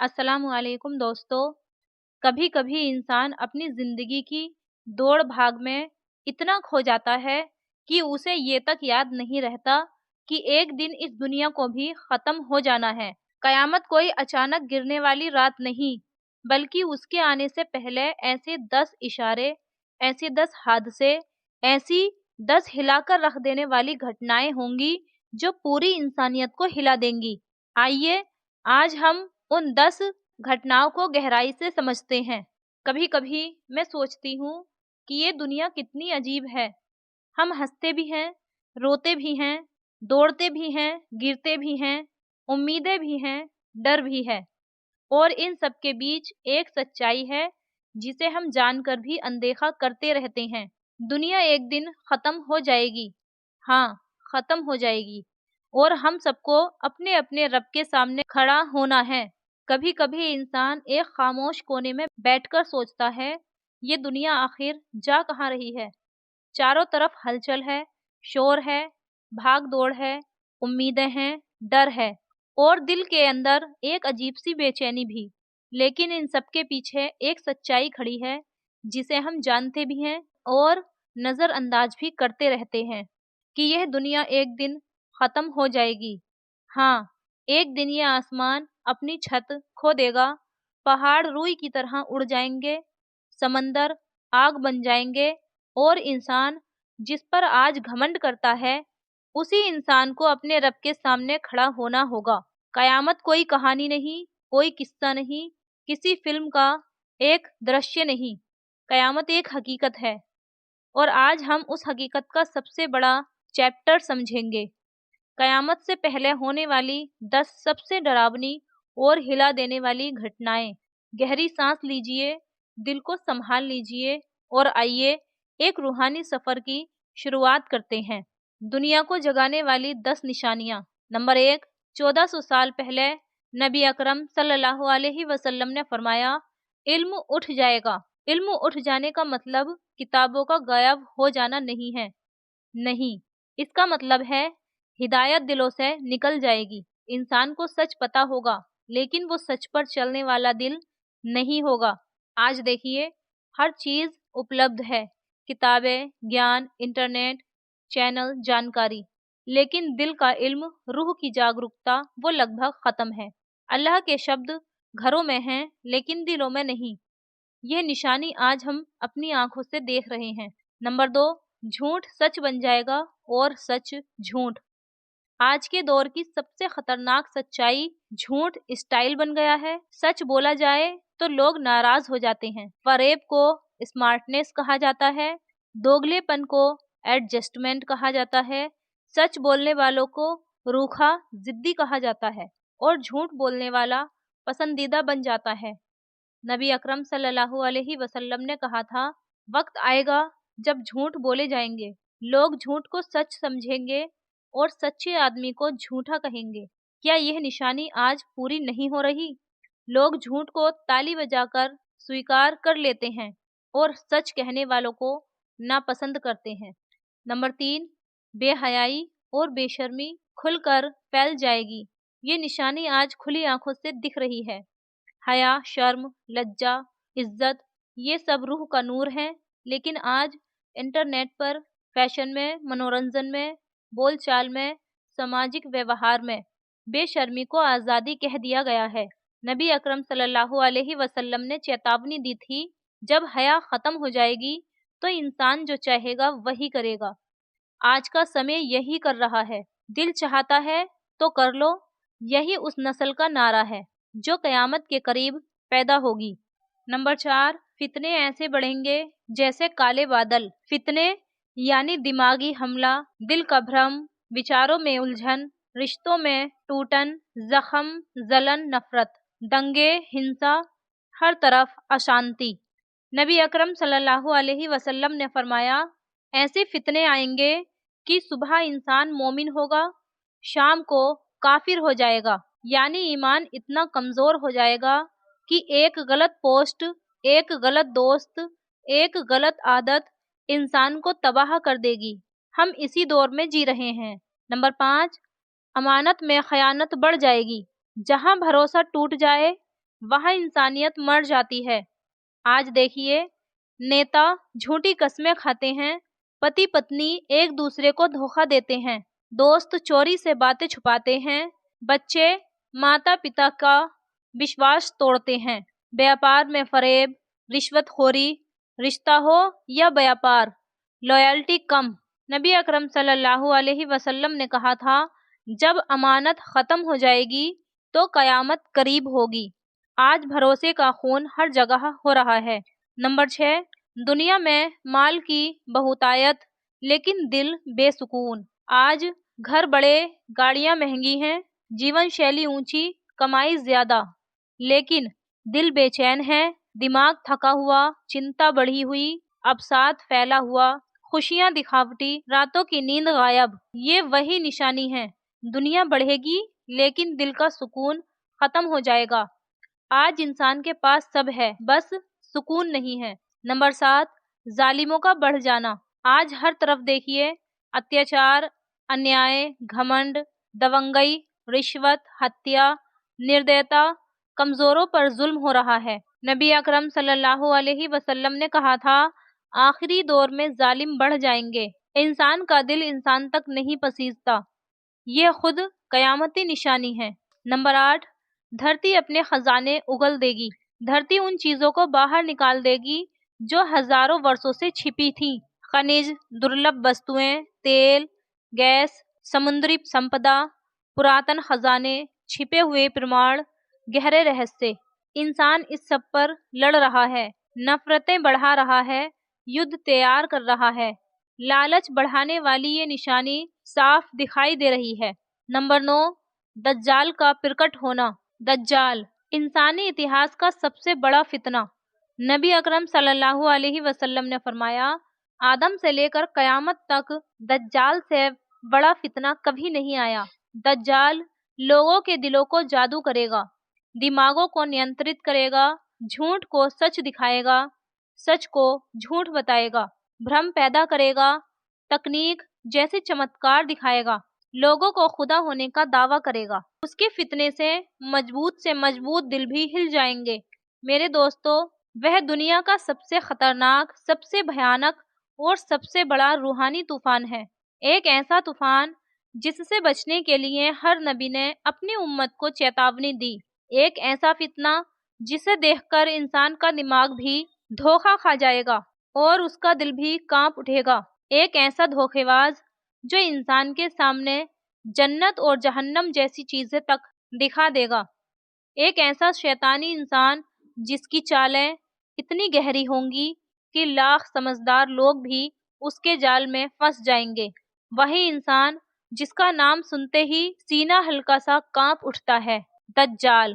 السلام علیکم دوستو۔ کبھی کبھی انسان اپنی زندگی کی دوڑ بھاگ میں اتنا کھو جاتا ہے کہ اسے یہ تک یاد نہیں رہتا کہ ایک دن اس دنیا کو بھی ختم ہو جانا ہے۔ قیامت کوئی اچانک گرنے والی رات نہیں، بلکہ اس کے آنے سے پہلے ایسے 10 اشارے، ایسے 10 حادثے، ایسی 10 ہلا کر رکھ دینے والی گھٹنائیں ہوں گی جو پوری انسانیت کو ہلا دیں گی۔ آئیے آج ہم ان 10 گھٹناؤں کو گہرائی سے سمجھتے ہیں۔ کبھی کبھی میں سوچتی ہوں کہ یہ دنیا کتنی عجیب ہے۔ ہم ہنستے بھی ہیں، روتے بھی ہیں، دوڑتے بھی ہیں، گرتے بھی ہیں، امیدیں بھی ہیں، ڈر بھی ہے، اور ان سب کے بیچ ایک سچائی ہے جسے ہم جان کر بھی اندیکھا کرتے رہتے ہیں۔ دنیا ایک دن ختم ہو جائے گی، ہاں ختم ہو جائے گی، اور ہم سب کو اپنے اپنے رب کے سامنے کھڑا ہونا ہے۔ کبھی کبھی انسان ایک خاموش کونے میں بیٹھ کر سوچتا ہے، یہ دنیا آخر جا کہاں رہی ہے؟ چاروں طرف ہلچل ہے، شور ہے، بھاگ دوڑ ہے، امیدیں ہیں، ڈر ہے، اور دل کے اندر ایک عجیب سی بے چینی بھی۔ لیکن ان سب کے پیچھے ایک سچائی کھڑی ہے جسے ہم جانتے بھی ہیں اور نظر انداز بھی کرتے رہتے ہیں، کہ یہ دنیا ایک دن ختم ہو جائے گی۔ ہاں، ایک دن یہ آسمان اپنی چھت کھو دے گا، پہاڑ روئی کی طرح اڑ جائیں گے، سمندر آگ بن جائیں گے، اور انسان جس پر آج گھمنڈ کرتا ہے اسی انسان کو اپنے رب کے سامنے کھڑا ہونا ہوگا۔ قیامت کوئی کہانی نہیں، کوئی قصہ نہیں، کسی فلم کا ایک درشیہ نہیں، قیامت ایک حقیقت ہے، اور آج ہم اس حقیقت کا سب سے بڑا چیپٹر سمجھیں گے۔ قیامت سے پہلے ہونے والی 10 سب سے ڈراؤنی اور ہلا دینے والی گھٹنائیں۔ گہری سانس لیجئے، دل کو سنبھال لیجئے، اور آئیے ایک روحانی سفر کی شروعات کرتے ہیں۔ دنیا کو جگانے والی 10 نشانیاں۔ نمبر 1، 1400 سال پہلے نبی اکرم صلی اللہ علیہ وسلم نے فرمایا، علم اٹھ جائے گا۔ علم اٹھ جانے کا مطلب کتابوں کا غائب ہو جانا نہیں ہے، نہیں، اس کا مطلب ہے ہدایت دلوں سے نکل جائے گی۔ انسان کو سچ پتا ہوگا، لیکن وہ سچ پر چلنے والا دل نہیں ہوگا۔ آج دیکھیے، ہر چیز اپلبدھ ہے، کتابیں، گیان، انٹرنیٹ، چینل، جانکاری، لیکن دل کا علم، روح کی جاگرکتا وہ لگ بھگ ختم ہے۔ اللہ کے شبد گھروں میں ہیں لیکن دلوں میں نہیں۔ یہ نشانی آج ہم اپنی آنکھوں سے دیکھ رہے ہیں۔ نمبر 2، جھوٹ سچ بن جائے گا اور سچ جھوٹ۔ آج کے دور کی سب سے خطرناک سچائی، جھوٹ اسٹائل بن گیا ہے۔ سچ بولا جائے تو لوگ ناراض ہو جاتے ہیں۔ فریب کو اسمارٹنیس کہا جاتا ہے، دوگلے پن کو ایڈجسٹمنٹ کہا جاتا ہے، سچ بولنے والوں کو روکھا ضدی کہا جاتا ہے، اور جھوٹ بولنے والا پسندیدہ بن جاتا ہے۔ نبی اکرم صلی اللہ علیہ وسلم نے کہا تھا، وقت آئے گا جب جھوٹ بولے جائیں گے، لوگ جھوٹ کو سچ سمجھیں گے اور سچے آدمی کو جھوٹا کہیں گے۔ کیا یہ نشانی آج پوری نہیں ہو رہی؟ لوگ جھوٹ کو تالی بجا کر سویکار کر لیتے ہیں اور سچ کہنے والوں کو ناپسند کرتے ہیں۔ نمبر 3، بے حیائی اور بے شرمی کھل کر پھیل جائے گی۔ یہ نشانی آج کھلی آنکھوں سے دکھ رہی ہے۔ حیا، شرم، لجا، عزت، یہ سب روح کا نور ہیں، لیکن آج انٹرنیٹ پر، فیشن میں، منورنجن میں، بول چال میں، سماجک ویوہار میں بے شرمی کو آزادی کہہ دیا گیا ہے۔ نبی اکرم صلی اللہ علیہ وسلم نے چیتاونی دی تھی، جب حیا ختم ہو جائے گی تو انسان جو چاہے گا وہی کرے گا۔ آج کا سمے یہی کر رہا ہے، دل چاہتا ہے تو کر لو، یہی اس نسل کا نعرہ ہے جو قیامت کے قریب پیدا ہوگی۔ نمبر 4، فتنے ایسے بڑھیں گے جیسے کالے بادل۔ فتنے یعنی دماغی حملہ، دل کا بھرم، وچاروں میں الجھن، رشتوں میں ٹوٹن، زخم، جلن، نفرت، دنگے، ہنسا، ہر طرف اشانتی۔ نبی اکرم صلی اللہ علیہ وسلم نے فرمایا، ایسے فتنے آئیں گے کہ صبح انسان مومن ہوگا، شام کو کافر ہو جائے گا، یعنی ایمان اتنا کمزور ہو جائے گا کہ ایک غلط پوسٹ، ایک غلط دوست، ایک غلط عادت انسان کو تباہ کر دے گی۔ ہم اسی دور میں جی رہے ہیں۔ نمبر 5، امانت میں خیانت بڑھ جائے گی۔ جہاں بھروسہ ٹوٹ جائے وہاں انسانیت مر جاتی ہے۔ آج دیکھیے، نیتا جھوٹی قسمیں کھاتے ہیں، پتی پتنی ایک دوسرے کو دھوکہ دیتے ہیں، دوست چوری سے باتیں چھپاتے ہیں، بچے ماتا پتا کا وشواس توڑتے ہیں، بیاپار میں فریب، رشوت خوری، رشتہ ہو یا بیاپار، لویلٹی کم۔ نبی اکرم صلی اللہ علیہ وسلم نے کہا تھا، جب امانت ختم ہو جائے گی تو قیامت قریب ہوگی۔ آج بھروسے کا خون ہر جگہ ہو رہا ہے۔ نمبر 6، دنیا میں مال کی بہتایت لیکن دل بے سکون۔ آج گھر بڑے، گاڑیاں مہنگی ہیں، جیون شیلی اونچی، کمائی زیادہ، لیکن دل بے چین ہے، دماغ تھکا ہوا، چنتا بڑھی ہوئی، ابساط پھیلا ہوا، خوشیاں دکھاوٹی، راتوں کی نیند غائب۔ یہ وہی نشانی ہے، دنیا بڑھے گی لیکن دل کا سکون ختم ہو جائے گا۔ آج انسان کے پاس سب ہے، بس سکون نہیں ہے۔ نمبر 7، ظالموں کا بڑھ جانا۔ آج ہر طرف دیکھیے، اتیاچار، انیائے، گھمنڈ، دبنگئی، رشوت، ہتیا، نردیتا، کمزوروں پر ظلم ہو رہا ہے۔ نبی اکرم صلی اللہ علیہ وسلم نے کہا تھا، آخری دور میں ظالم بڑھ جائیں گے، انسان کا دل انسان تک نہیں پسیجتا، یہ خود قیامتی نشانی ہے۔ نمبر 8، دھرتی اپنے خزانے اگل دے گی۔ دھرتی ان چیزوں کو باہر نکال دے گی جو ہزاروں برسوں سے چھپی تھیں، خنیج، درلبھ وستوئیں، تیل، گیس، سمندری سمپدا، پراتن خزانے، چھپے ہوئے پرماڑ، گہرے رہسیے۔ انسان اس سب پر لڑ رہا ہے، نفرتیں بڑھا رہا ہے، یدھ تیار کر رہا ہے۔ لالچ بڑھانے والی یہ نشانی صاف دکھائی دے رہی ہے۔ نمبر 9، دجال کا پرکٹ ہونا۔ دجال انسانی اتہاس کا سب سے بڑا فتنہ۔ نبی اکرم صلی اللہ علیہ وسلم نے فرمایا، آدم سے لے کر قیامت تک دجال سے بڑا فتنہ کبھی نہیں آیا۔ دجال لوگوں کے دلوں کو جادو کرے گا، دماغوں کو نینترت کرے گا، جھوٹ کو سچ دکھائے گا، سچ کو جھوٹ بتائے گا، بھرم پیدا کرے گا، تکنیک جیسے چمتکار دکھائے گا، لوگوں کو خدا ہونے کا دعویٰ کرے گا۔ اس کے فتنے سے مضبوط دل بھی ہل جائیں گے۔ میرے دوستو، وہ دنیا کا سب سے خطرناک، سب سے بھیانک اور سب سے بڑا روحانی طوفان ہے۔ ایک ایسا طوفان جس سے بچنے کے لیے ہر نبی نے اپنی امت کو چیتاونی دی۔ ایک ایسا فتنہ جسے دیکھ کر انسان کا دماغ بھی دھوکہ کھا جائے گا اور اس کا دل بھی کانپ اٹھے گا۔ ایک ایسا دھوکے باز جو انسان کے سامنے جنت اور جہنم جیسی چیزیں تک دکھا دے گا۔ ایک ایسا شیطانی انسان جس کی چالیں اتنی گہری ہوں گی کہ لاکھ سمجھدار لوگ بھی اس کے جال میں پھنس جائیں گے۔ وہی انسان جس کا نام سنتے ہی سینہ ہلکا سا کانپ اٹھتا ہے، دجال۔